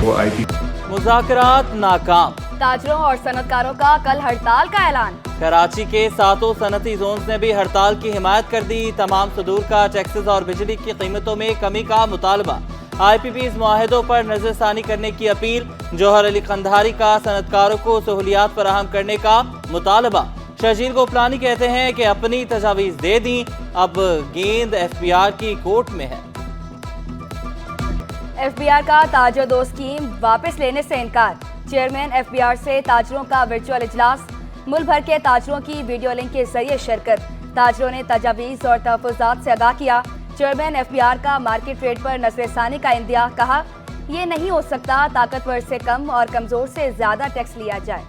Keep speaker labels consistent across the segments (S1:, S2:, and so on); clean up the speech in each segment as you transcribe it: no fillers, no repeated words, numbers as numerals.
S1: वो IT
S2: मुज़ाकरात नाकाम।
S3: ताजरों और सनतकारों का कल हड़ताल का ऐलान।
S2: कराची के 7 सनती जोन्स ने भी हड़ताल की हिमायत कर दी। तमाम सदूर का टैक्सेस और बिजली की कीमतों में कमी का मुतालबा। IPPs मुआहदों पर नजरसानी करने की अपील। जौहर अली कंधारी का सनतकारों को सहूलियात फराहम करने का मुतालबा। शर्जील गोपलानी कहते हैं कि अपनी तजावीज़ दे दी, अब गेंद FBR की कोर्ट में है।
S3: FBR का ताजर दो स्कीम वापस लेने से इनकार। चेयरमैन FBR से ताजरों का वर्चुअल इजलास। मुल्क भर के ताजरों की वीडियो लिंक के जरिए शिरकत। ताजरों ने तजावीज़ और तहफ़्फ़ुज़ात से आगाह किया। चेयरमैन FBR का मार्केट रेट पर नज़रसानी का इंदिया। कहा, यह नहीं हो सकता ताकतवर से कम और कमज़ोर से ज़्यादा टैक्स लिया जाए।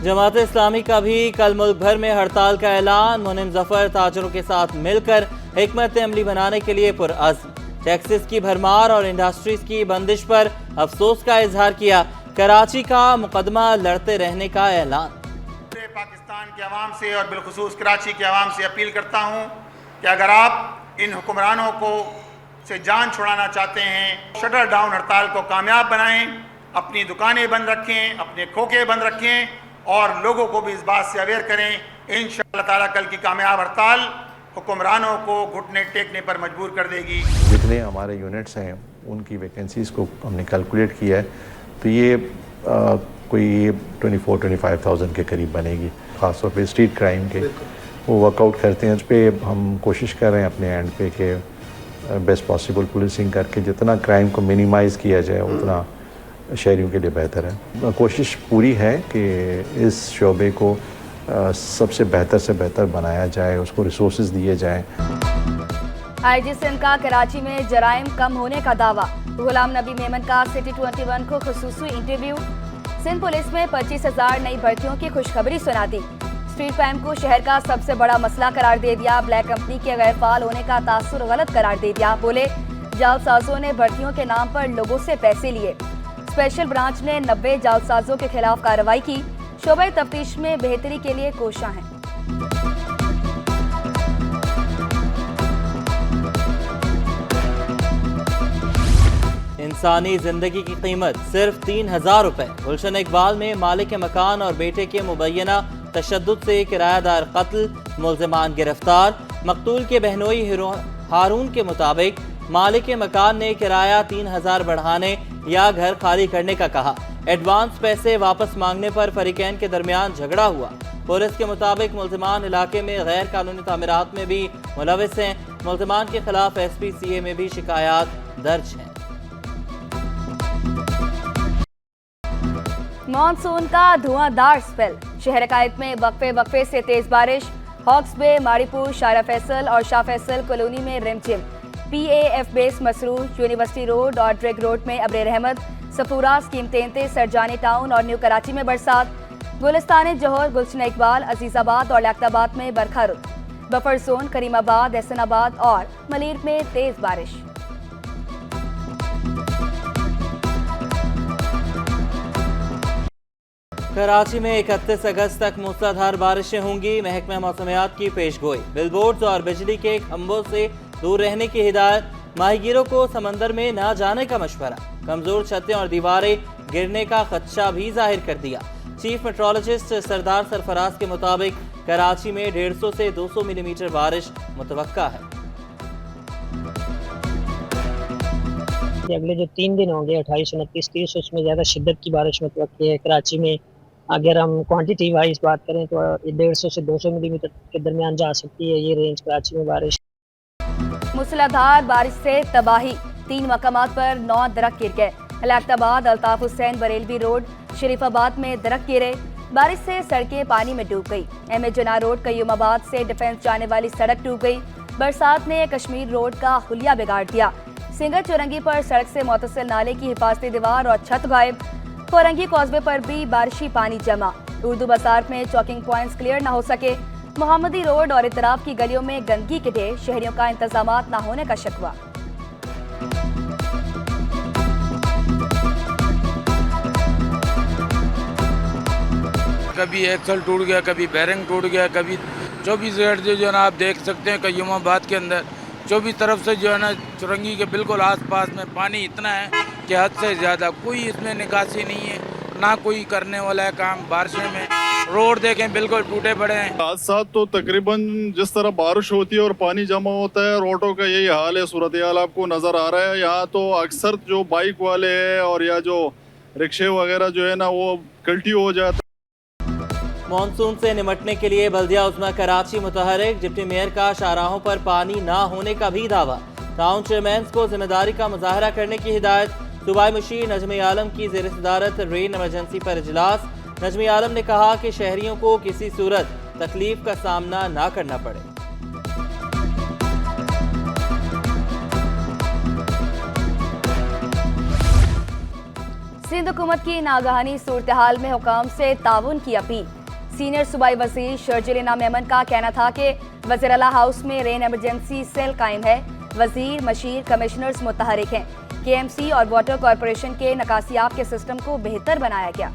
S2: जमात इस्लामी का भी कल मुल्क भर में हड़ताल का ऐलान। मुनिम जफर ताजरों के साथ मिलकर हिकमत अमली बनाने के लिए पुरअज़्म। टैक्सेस की भरमार और इंडस्ट्रीज की बंदिश पर अफसोस का इजहार किया। कराची का मुकदमा लड़ते रहने का ऐलान।
S4: पूरे पाकिस्तान के अवाम से और बिलखुसूस कराची के अवाम से अपील करता हूँ कि अगर आप इन हुक्मरानों को से जान छुड़ाना चाहते हैं, शटर डाउन हड़ताल को कामयाब बनाएं, अपनी दुकानें बंद रखें, अपने खोखे बंद रखें और लोगों को भी इस बात से अवेयर करें। इंशाअल्लाह ताला कल की कामयाब हड़ताल हुक्मरानों को घुटने टेकने पर मजबूर कर देगी।
S1: जितने हमारे यूनिट्स हैं उनकी वैकेंसीज़ को हमने कैलकुलेट किया है, तो ये कोई 24-25,000 के करीब बनेगी। ख़ासतौर पे स्ट्रीट क्राइम के वो वर्कआउट करते हैं। उस पर हम कोशिश कर रहे हैं अपने एंड पे कि बेस्ट पॉसिबल पुलिसिंग करके जितना क्राइम को मिनिमाइज़ किया जाए उतना शहरियों के लिए बेहतर है। कोशिश पूरी है कि इस शोबे को सबसे बेहतर से बेहतर बनाया जाए, उसको रिसोर्सेज दिए जाएं।
S3: IG सिंध का कराची में जराइम कम होने का दावा। गुलाम नबी मेमन का सिटी 21 को खुसूसी इंटरव्यू। सिंध पुलिस में 25,000 नई भर्तियों की खुशखबरी सुना दी। स्ट्रीट क्राइम को शहर का सबसे बड़ा मसला करार दे दिया। ब्लैक कंपनी के गैर फाल होने का तासुर गलत करार दे दिया। बोले, जालसाजों ने भर्तियों के नाम पर लोगों से पैसे लिए। स्पेशल ब्रांच ने 90 जालसाजों के खिलाफ कार्रवाई की। शोबे तफ्तीश में बेहतरी के लिए कोशिश है।
S2: इंसानी जिंदगी की कीमत सिर्फ 3,000 रुपए। गुलशन इकबाल में मालिक मकान और बेटे के मुबैना तशद्दुद से किरायादार कत्ल, मुल्जिमान गिरफ्तार। मकतूल के बहनोई हारून के मुताबिक मालिक मकान ने किराया 3,000 बढ़ाने या घर खाली करने का कहा। एडवांस पैसे वापस मांगने पर फरीकैन के दरमियान झगड़ा हुआ। पुलिस के मुताबिक मुल्जिमान इलाके में गैर कानूनी तामीरात में भी मुलविस हैं। मुल्जिमान के खिलाफ SPCA में भी शिकायत दर्ज हैं।
S3: मानसून का धुआंधार स्पेल। शहर कायद में वक्फे से तेज बारिश। हॉक्स बे, मारीपुर, शारा फैसल और शाह फैसल कॉलोनी में रिमझिम। PAF base Masroor, university road और ड्रेग रोड में अब्रे रहमत। सफूरा, स्कीम 33, सरजानी टाउन और न्यू कराची में बरसात। गुलिस्तान जौहर, गुलशन इकबाल, अजीजाबाद और लियाकताबाद में बरखा रुत। बफर जोन, करीमाबाद, एहसनाबाद और मलीर में तेज बारिश।
S2: कराची में 31 अगस्त तक मूसलाधार बारिशें होंगी। महकमा मौसमियात की पेशगोई। बिलबोर्ड्स और बिजली के खंभों से दूर रहने की हिदायत। माहीगीरों को समंदर में न जाने का मशवरा। कमजोर छतें और दीवारें गिरने का खदशा भी जाहिर कर दिया। चीफ मेट्रोलॉजिस्ट सरदार सरफराज के मुताबिक कराची में 150 से 200 मिलीमीटर बारिश मुतवक्का है।
S5: अगले जो 3 दिन होंगे 28, 29, 30, उसमें ज़्यादा शिद्दत की बारिश मुतवक्की है। कराची में अगर हम क्वांटिटी वाइज बात करें तो 150 से 200 मिलीमीटर के दरमियान जा सकती है ये रेंज कराची में बारिश।
S3: मूसलाधार बारिश से तबाही। 3 मकामात पर 9 दरख्त गिर गए। लियाकताबाद, अल्ताफ हुसैन बरेलवी रोड, शरीफाबाद में दरख्त गिरे। बारिश से सड़कें पानी में डूब गई। MA जना रोड कयूमाबाद से डिफेंस जाने वाली सड़क डूब गई। बरसात ने कश्मीर रोड का हुलिया बिगाड़ दिया। सिंगर चौरंगी पर सड़क से मुतसिल नाले की हिफाजती दीवार और छत गायब। कोरंगी कॉजवे पर भी बारिशी पानी जमा। उर्दू बाजार में चौकिंग पॉइंट्स क्लियर न हो सके। मोहम्मदी रोड और इतराफ की गलियों में गंदगी के ढेर। शहरियों का इंतजामात न होने का शिकवा।
S6: कभी एक्सल टूट गया, कभी बैरिंग टूट गया, कभी 24 गेट जो है ना आप देख सकते हैं कयूमाबाद के अंदर 24 तरफ से जो है ना चुरंगी के बिल्कुल आसपास में पानी इतना है कि हद से ज़्यादा, कोई इसमें निकासी नहीं है, ना कोई करने वाला है काम। बारिशें में रोड देखें बिल्कुल टूटे पड़े हैं।
S7: हादसा तो तकरीबन जिस तरह बारिश होती है और पानी जमा होता है, रोडों का यही हाल है, सूरत हाल आपको नज़र आ रहा है। यहाँ तो अक्सर जो बाइक वाले हैं और या जो रिक्शे वगैरह जो है ना वो कल्टी हो जाता है।
S2: मॉनसून से निमटने के लिए बल्दिया उज़्मा कराची मुतहरिक, डिप्टी मेयर का शाहराहों पर पानी ना होने का भी दावा। टाउन चेयरमैन को जिम्मेदारी का मुजाहरा करने की हिदायत। सूबाई मुशीर नजमी आलम की ज़ेर सदारत रेन इमरजेंसी पर इजलास। नजमी आलम ने कहा कि शहरियों को किसी सूरत तकलीफ का सामना ना करना पड़े।
S3: सिंध हुकूमत की नागहानी सूरत हाल में हुकाम से ताउन की अपील। सीनियर सूबाई वजीर शर्जिल मेमन का कहना था कि वज़ीर आला हाउस में रेन इमरजेंसी सेल कायम है। वजीर, मशीर, कमिश्नर्स मुतहरिक हैं। KMC और वाटर कॉरपोरेशन के नकासियाब के सिस्टम को बेहतर बनाया गया।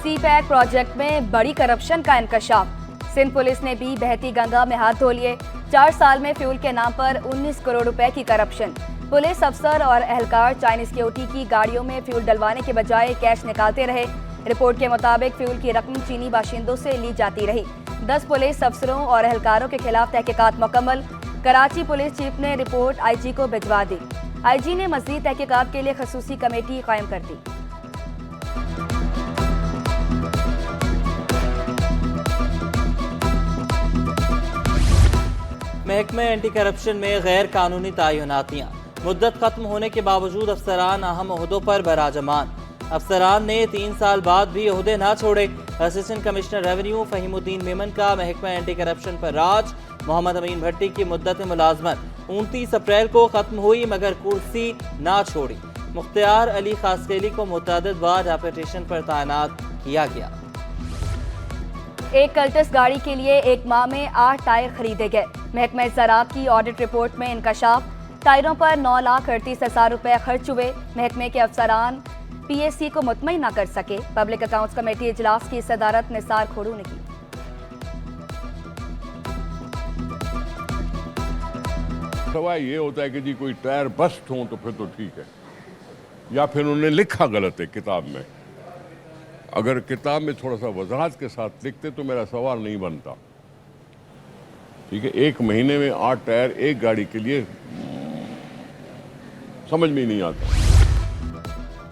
S3: CPAC प्रोजेक्ट में बड़ी करप्शन का इंकशाफ। सिंध पुलिस ने भी बहती गंगा में हाथ धो लिए। 4 साल में फ्यूल के नाम पर 19 करोड़ रुपए की करप्शन। पुलिस अफसर और एहलकार चाइनीज सिक्योरिटी की गाड़ियों में फ्यूल डलवाने के बजाय कैश निकालते रहे। रिपोर्ट के मुताबिक फ्यूल की रकम चीनी बाशिंदों से ली जाती रही। 10 पुलिस अफसरों और एहलकारों के खिलाफ तहकीकात मुकम्मल। कराची पुलिस चीफ ने रिपोर्ट IG को भिजवा दी। IG ने मज़ीद तहकीकात के लिए खसूसी कमेटी कायम कर दी।
S2: महकमे एंटी करप्शन में गैर कानूनी तयनातियाँ। मुद्दत खत्म होने के बावजूद अफसरान अहम ओहदों पर बराजमान। अफसरान ने 3 साल बाद भी ओहदे ना छोड़े। असिस्टेंट कमिश्नर रेवेन्यू फ़हीमुद्दीन मेमन का महकमा एंटी करप्शन पर राज। मोहम्मद अमीन भट्टी की मुद्दत मुलाजमत 29 अप्रैल को खत्म हुई मगर कुर्सी ना छोड़ी। मुख्तियार अली खासकेली को मुतअद्दिद बार डेपुटेशन पर तैनात किया गया।
S3: एक कल्टस गाड़ी के लिए 1 माह में 8 टायर खरीदे गए। महकमा ज़राअत की ऑडिट रिपोर्ट में इंकशाफ। टायरों पर 9,38,000 रुपए खर्च हुए। महकमे के अफसरान PSC को मुतमईन न कर सके। पब्लिक अकाउंट्स कमेटी इजलास की सदारत निसार खोड़ू ने की।
S8: सवाल ये होता है कि जी कोई टायर बस्ट हो तो फिर तो ठीक है, या फिर उन्होंने लिखा गलत है किताब में। अगर किताब में थोड़ा सा वजाहत के साथ लिखते तो मेरा सवाल नहीं बनता। ठीक है, 1 महीने में 8 टायर एक गाड़ी के लिए समझ में ही नहीं आता।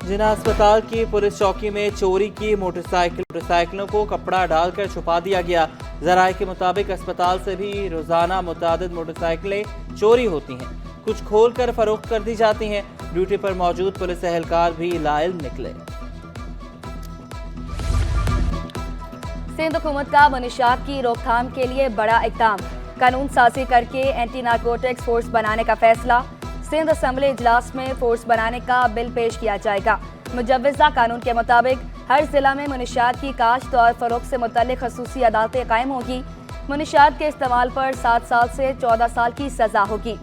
S2: जिना अस्पताल की पुलिस चौकी में चोरी की मोटरसाइकिलों को कपड़ा डालकर छुपा दिया गया। ज़राए के मुताबिक अस्पताल से भी रोजाना मुतादिद मोटरसाइकिलें चोरी होती हैं। कुछ खोलकर फरोख्त कर दी जाती हैं। ड्यूटी पर मौजूद पुलिस एहलकार भी लाइल निकले।
S3: सिंध हुकूमत का मनशियात की रोकथाम के लिए बड़ा इक़दाम। कानून साजी करके एंटी नारकोटिक्स फोर्स बनाने का फैसला। सिंध असम्बली इजलास में फोर्स बनाने का बिल पेश किया जाएगा। मुजव्वज़ा कानून के मुताबिक हर जिला में मनशियात की काश्त और फरोख्त से मुतल्लिक़ खसूसी अदालतें कायम होगी। मनशियात के इस्तेमाल पर 7 साल से 14 साल की सज़ा होगी।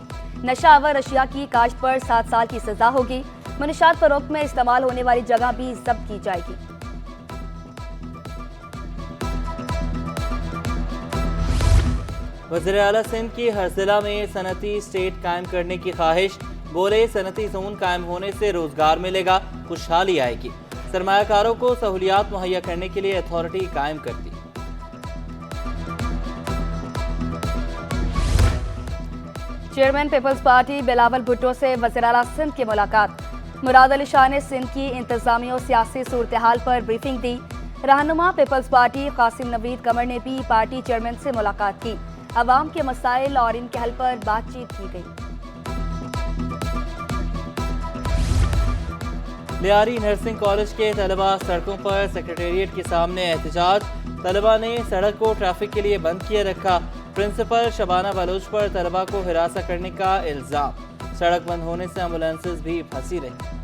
S3: नशावर अशिया की काश्त पर 7 साल की सज़ा होगी। मनशियात फरोख्त में इस्तेमाल होने वाली जगह भी जब्त की जाएगी।
S2: वज़ीर आला सिंध की हर जिला में सनती स्टेट कायम करने की ख्वाहिश। बोले सनती जोन कायम होने से रोजगार मिलेगा, खुशहाली आएगी। सरमायाकारों को सहूलियात मुहैया करने के लिए अथॉरिटी कायम कर दी।
S3: चेयरमैन पीपल्स पार्टी बिलावल भुट्टो से वज़ीर आला सिंध की मुलाकात। मुराद अली शाह ने सिंध की इंतजामी और सियासी सूरत हाल पर ब्रीफिंग दी। रहनुमा पीपल्स पार्टी कासिम नवीद कमर ने भी पार्टी चेयरमैन से मुलाकात की। अवाम के मसाइल और इनके हल पर बातचीत की गई।
S2: लियारी नर्सिंग कॉलेज के तलबा सड़कों पर सेक्रेटेरिएट के सामने एहतजाज। तलबा ने सड़क को ट्रैफिक के लिए बंद किए रखा। प्रिंसिपल शबाना बलोच पर तलबा को हिरासत करने का इल्जाम। सड़क बंद होने से एम्बुलेंसेज भी फंसी रही।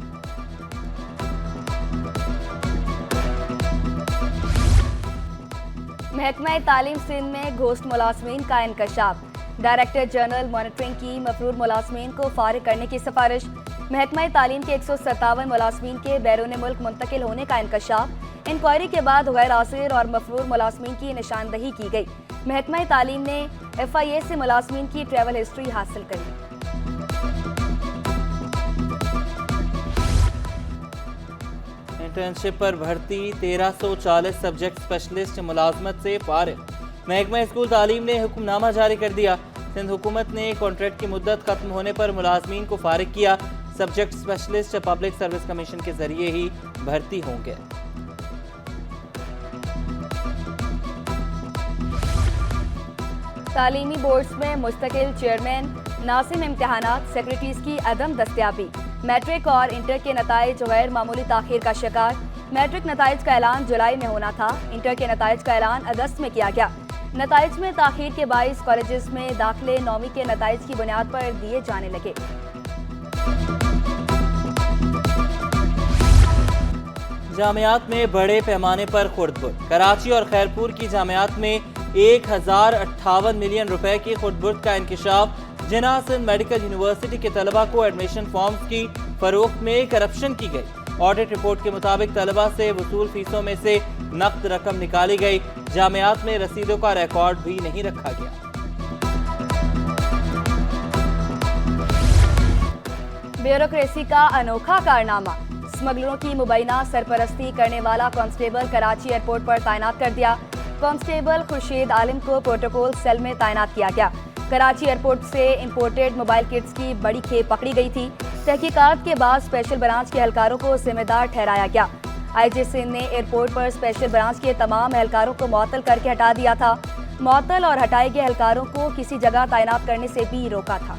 S3: महकमा तालीम सिंध में घोस्ट मुलाजमीन का इंकशाफ। डायरेक्टर जनरल मॉनिटरिंग की मफरूर मुलाजमीन को फारिग करने की सिफारिश। महकमा तालीम के 157 मुलाजमीन के बैरून मुल्क मुंतकिल होने का इंकशाफ। इंक्वायरी के बाद गैर हाजिर और मफरूर मुलाजमीन की निशानदही की गई। महकमा तालीम ने FIA से मुलाजमीन की ट्रैवल हिस्ट्री हासिल करी।
S2: इंटर्नशिप पर भर्ती 1340 सब्जेक्ट स्पेशलिस्ट मुलाजमत से फारिग। महकमा स्कूल तालीम ने हुक्मनामा जारी कर दिया। सिंध हुकूमत ने कॉन्ट्रैक्ट की मुद्दत खत्म होने पर मुलाजमीन को फारिग किया। Subject specialist public service commission के जरिए ही भर्ती होंगे।
S3: तालीमी बोर्ड्स में मुस्तकिल चेयरमैन, नासिम इम्तिहानात, सेक्रेटरीज की अदम दस्तियाबी, मैट्रिक और इंटर के नताइज गैर मामूली ताखीर का शिकार। मैट्रिक नताइज का ऐलान जुलाई में होना था, इंटर के नताइज का ऐलान अगस्त में किया गया। नताइज में ताखीर के बाइस कॉलेजेस में दाखिले 9वीं के नताइज की बुनियाद पर दिए जाने लगे।
S2: जामियात में बड़े पैमाने पर खुर्द-बुर्द। कराची और खैरपुर की जामियात में 1058 मिलियन रुपए की खुर्द-बुर्द का इंकिशाफ। जिन्ना सिंध मेडिकल यूनिवर्सिटी के तलबा को एडमिशन फॉर्म्स की फरोख्त में करप्शन की गई। ऑडिट रिपोर्ट के मुताबिक तलबा से वसूल फीसों में से नकद रकम निकाली गई। जामियात में रसीदों का रिकॉर्ड भी नहीं रखा गया।
S3: ब्यूरोक्रेसी का अनोखा कारनामा। स्मगलरों की मुबैना सरपरस्ती करने वाला कांस्टेबल कराची एयरपोर्ट पर तैनात कर दिया। कांस्टेबल खुर्शीद आलिम को प्रोटोकॉल सेल में तैनात किया गया। कराची एयरपोर्ट से इंपोर्टेड मोबाइल किट्स की बड़ी खेप पकड़ी गई थी। तहकीकात के बाद स्पेशल ब्रांच के एहलकारों को जिम्मेदार ठहराया गया। IG सिंध ने एयरपोर्ट पर स्पेशल ब्रांच के तमाम एहलकारों को मुअत्तल करके हटा दिया था। मुअत्तल और हटाए गए एहलकारों को किसी जगह तैनात करने से भी रोका था।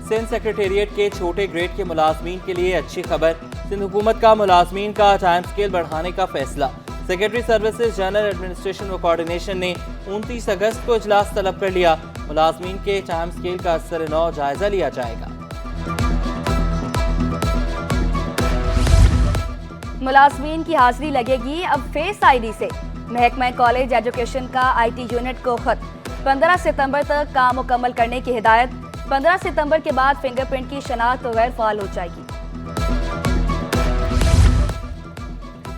S2: सिंध सेक्रेटेरिएट के छोटे ग्रेड के मुलाजमीन के लिए अच्छी खबर। सिंध हुकूमत का मुलाजमीन का टाइम स्केल बढ़ाने का फैसला। सेक्रेटरी सर्विसेज, जनरल एडमिनिस्ट्रेशन व कोऑर्डिनेशन ने 29 अगस्त को इजलास तलब कर लिया। मुलाजमीन के टाइम स्केल का असर-ए-नौ जायजा लिया जाएगा।
S3: मुलाजमीन की हाजिरी लगेगी अब फेस ID से। महकमा कॉलेज एजुकेशन का IT यूनिट को खत। 15 सितंबर तक काम मुकम्मल करने की हिदायत। 15 सितंबर के बाद फिंगरप्रिंट की शनाख्त गैर फाल हो जाएगी।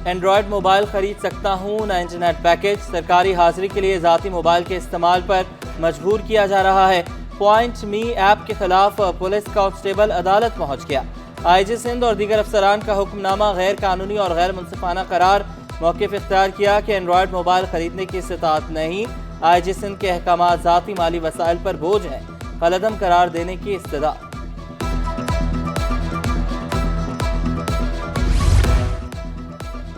S2: एंड्रॉयड मोबाइल खरीद सकता हूँ ना इंटरनेट पैकेज। सरकारी हाजिरी के लिए ज़ाती मोबाइल के इस्तेमाल पर मजबूर किया जा रहा है। पॉइंट मी ऐप के खिलाफ पुलिस कांस्टेबल अदालत पहुँच गया। IG सिंध और दीगर अफसरान का हुक्मनामा गैर कानूनी और गैर मुनसिफाना करार। मौक़िफ़ इख्तियार किया कि एंड्रॉयड मोबाइल खरीदने की इस्तिताअत नहीं। IG सिंध के अहकाम ज़ाती माली वसाइल पर बोझ है। कलअदम करार देने की इस्तदा।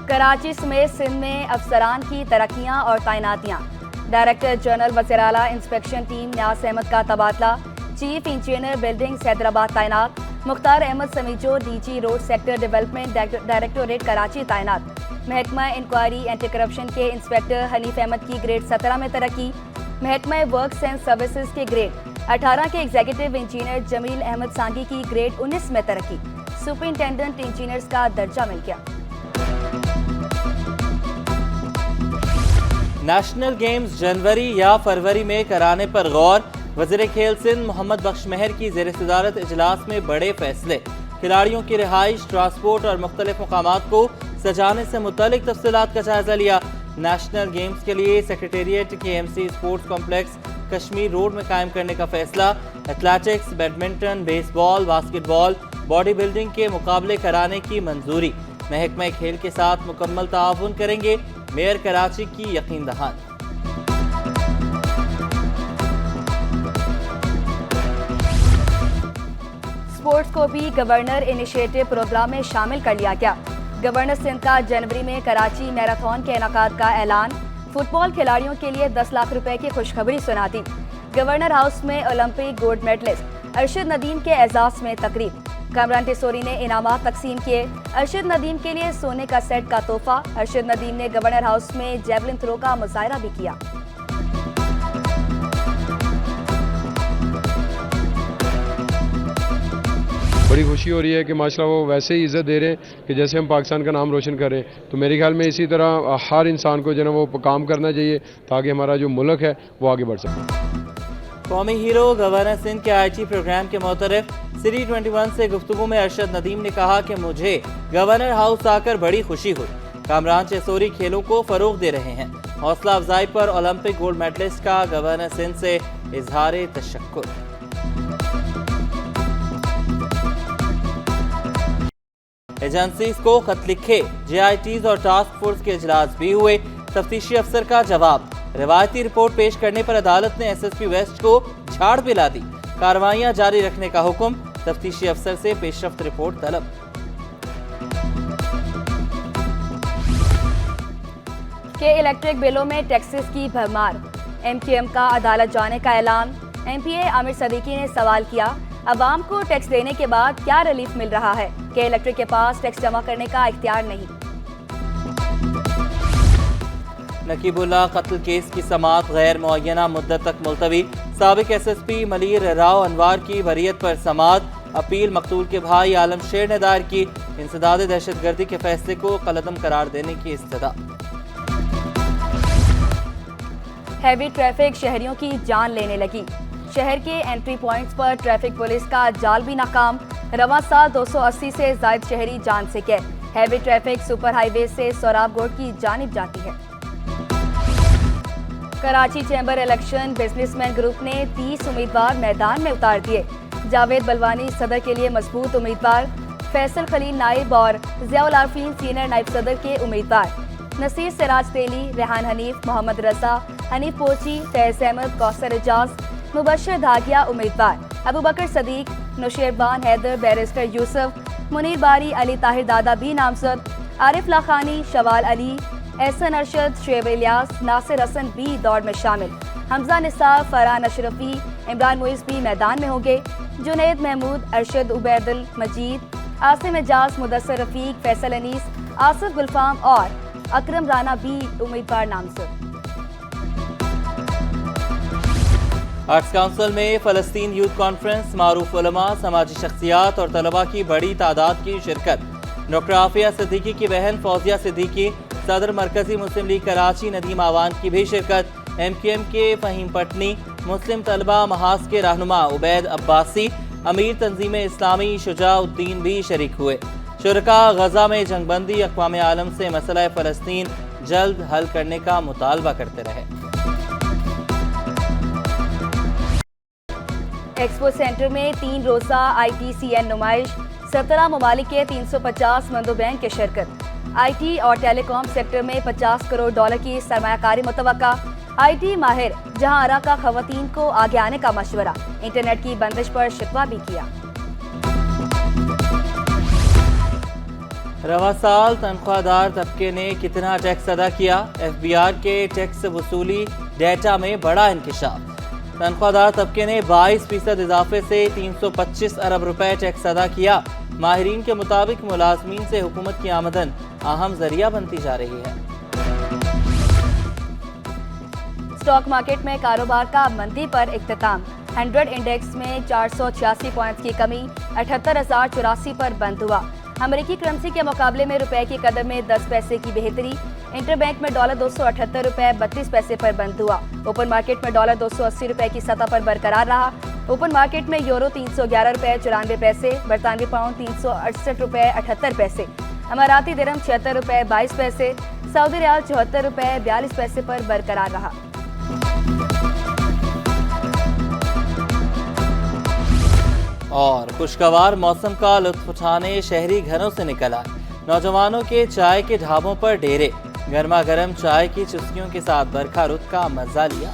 S3: कराची समेत सिंध में अफसरान की तरक्कियां और तैनातियां। डायरेक्टर जनरल वज़ीर आला इंस्पेक्शन टीम न्यास अहमद का तबादला। चीफ इंजीनियर बिल्डिंग्स हैदराबाद तैनात। Mukhtar Ahmed Samejo DG road sector development directorate Karachi तैनात। महकमा इंक्वायरी एंटी करप्शन के इंस्पेक्टर हनीफ अहमद की ग्रेड 17 में तरक्की। महकमा वर्क्स एंड सर्विसेज के ग्रेड 18 के एग्जीक्यूटिव इंजीनियर जमील अहमद सांगी की ग्रेड 19 में तरक्की। सुपरिंटेंडेंट इंजीनियर्स का दर्जा मिल गया।
S2: नेशनल गेम्स जनवरी या फरवरी में कराने पर गौर। वज़ीर खेल सिंध मोहम्मद बख्श महर की ज़ेर सदारत इजलास में बड़े फैसले। खिलाड़ियों की रिहाइश, ट्रांसपोर्ट और मुख्तलिफ मकामात को सजाने से मुतालिक तफसीलात का जायजा लिया। नेशनल गेम्स के लिए secretariat KMC sports complex Kashmir road में कायम करने का फैसला। Athletics, badminton, baseball, basketball, body building के मुकाबले कराने की मंजूरी। महकमा खेल के साथ मुकम्मल ताउन करेंगे। मेयर कराची की यकीन दहानी।
S3: स्पोर्ट्स को भी गवर्नर इनिशिएटिव प्रोग्राम में शामिल कर लिया गया। गवर्नर सिंध का जनवरी में कराची मैराथन के इनेकाद का ऐलान। फुटबॉल खिलाड़ियों के लिए 10 लाख रुपए की खुशखबरी सुना दी। गवर्नर हाउस में Olympic gold medalist Arshad Nadeem के एजाज में तकरीब। कामरान टिसोरी ने इनामात तकसीम किए। अरशद नदीम के लिए सोने का सेट का तोहफा। अरशद नदीम ने गवर्नर हाउस में जेवलिन थ्रो का मुजाहरा भी किया।
S9: बड़ी खुशी हो रही है कि माशाल्लाह वो वैसे ही इज़्ज़त दे रहे हैं कि जैसे हम पाकिस्तान का नाम रोशन कर रहे हैं। तो मेरे ख्याल में इसी तरह हर इंसान को जो है वो काम करना चाहिए ताकि हमारा जो मुल्क है वो आगे बढ़ सके।
S2: कौमी हीरो गवर्नर सिंध के IT प्रोग्राम के मोतरफ सिटी 21 से गुफ्तगू में अरशद नदीम ने कहा कि मुझे गवर्नर हाउस आकर बड़ी खुशी हुई। कामरान चेसोरी खेलों को फरोग दे रहे हैं। हौसला अफजाई पर ओलंपिक गोल्ड मेडलिस्ट का गवर्नर सिंध से इजहार तशक्कुर। एजेंसीज को खत लिखे, JITs और टास्क फोर्स के इजलास भी हुए। तफ्तीशी अफसर का जवाब, रिवायती रिपोर्ट पेश करने पर अदालत ने SSP वेस्ट को झाड़ पिला दी। कार्रवाइयां जारी रखने का हुक्म, तफ्तीशी अफसर से पेशरफ्त रिपोर्ट तलब।
S3: के इलेक्ट्रिक बिलों में टैक्सेस की भरमार, MQM का अदालत जाने का ऐलान। MPA आमिर सदीकी ने सवाल किया, अवाम को टैक्स देने के बाद क्या रिलीफ मिल रहा है? के इलेक्ट्रिक के पास टैक्स जमा करने का इख्तियार नहीं।
S2: नकीबुल्लाह कत्ल केस की समाअत गैर मुअय्यना मुद्दत तक मुलतवी। साबिक SSP मलीर राव अनवार की बरियत पर समाअत। अपील मकतूल के भाई आलम शेर ने दायर की। इंसदाद दहशतगर्दी के फैसले को कलअदम करार देने की इस्तदा।
S3: हैवी ट्रैफिक शहरियों की जान लेने लगी। शहर के एंट्री पॉइंट्स पर ट्रैफिक पुलिस का जाल भी नाकाम। रवां साल 280 से ज्यादा शहरी जान से कैद। हैवी ट्रैफिक सुपर हाईवे से सोराबगोड़ की जानिब जाती है। Karachi chamber election businessman group ने 30 उम्मीदवार मैदान में उतार दिए। जावेद बलवानी सदर के लिए मजबूत उम्मीदवार, फैसल खलील नाइब और जियाउल आरफीन सीनियर नाइब सदर के उम्मीदवार। नसीर सिराज तेली, रेहान हनीफ, मोहम्मद रजा, हनीफ पोची, फैज अहमद, कौसर एजाज, मुबशर धागिया उम्मीदवार। अबू बकर सदीक, नुशेरबान हैदर, बैरिस्टर यूसुफ, मुनीर बारी, अली ताहिर दादा भी नामजद। आरिफ लाखानी, शवाल अली, एहसन अरशद, शुएब इलियास, नासिर हसन भी दौड़ में शामिल। हमजा निसार, फरहान अशरफी, इमरान मुइज़ भी मैदान में होंगे। जुनैद महमूद, अरशद उबैदुल मजीद, आसिम एजाज, मुदस्सर रफीक, फैसल अनीस, आसिफ गुलफाम और अकरम राना भी उम्मीदवार नामजद।
S2: आर्ट्स काउंसिल में फ़लस्तीन यूथ कॉन्फ्रेंस, मारूफ उलमा, समाजी शख्सियात और तलबा की बड़ी तादाद की शिरकत। डॉक्टर आफिया सिद्दीकी की बहन फौजिया सिद्दीकी, सदर मरकजी मुस्लिम लीग कराची नदीम आवान की भी शिरकत। MQM के फ़हीम पटनी, मुस्लिम तलबा महाज के रहनुमा उबैद अब्बासी, अमीर तंजीम इस्लामी शुजाउद्दीन भी शरीक हुए। शुरका गजा में जंगबंदी, अक़वाम आलम से मसला फ़लस्तीन जल्द हल करने का मुतालबा करते रहे।
S3: एक्सपो सेंटर में 3 रोज़ा ITCN नुमाइश, 17 ममालिक के 350 मंदोबैन के शिरकत। IT और टेलीकॉम सेक्टर में $50 करोड़ की सरमायाकारी मुतवक्का। IT माहिर जहां आरा का खवातीन को आगे आने का मशवरा। इंटरनेट की बंदिश पर शिकवा भी किया।
S2: रवा साल तनख्वाहदार तबके ने कितना टैक्स अदा किया? FBR के टैक्स वसूली डेटा में बड़ा इंकिशाफ। तनख्वाहदार तबके ने 22% इजाफे से 325 अरब रुपए टैक्स अदा किया। माहिरीन के मुताबिक मुलाजमीन से हुकूमत की आमदन अहम जरिया बनती जा रही है।
S3: स्टॉक मार्केट में कारोबार का मंदी पर इख्तिताम। 100 इंडेक्स में 486 पॉइंट्स की कमी 78,084 पर बंद हुआ। अमेरिकी करेंसी के मुकाबले में रुपए की कदर में 10 पैसे की बेहतरी। इंटरबैंक में $278.32 पर बंद हुआ। ओपन मार्केट में $280 की सतह पर बरकरार रहा। ओपन मार्केट में यूरो $311.94, बरतानवी पाउंड $368.78, अमाराती दिरहम $76.22, सऊदी रियाल $74.42 पर बरकरार रहा।
S2: और खुशगवार मौसम का लुत्फ उठाने शहरी घरों से निकल आए। नौजवानों के चाय के ढाबों पर डेरे, गर्मा गर्म चाय की चुस्कियों के साथ बरखा रुत का मजा लिया।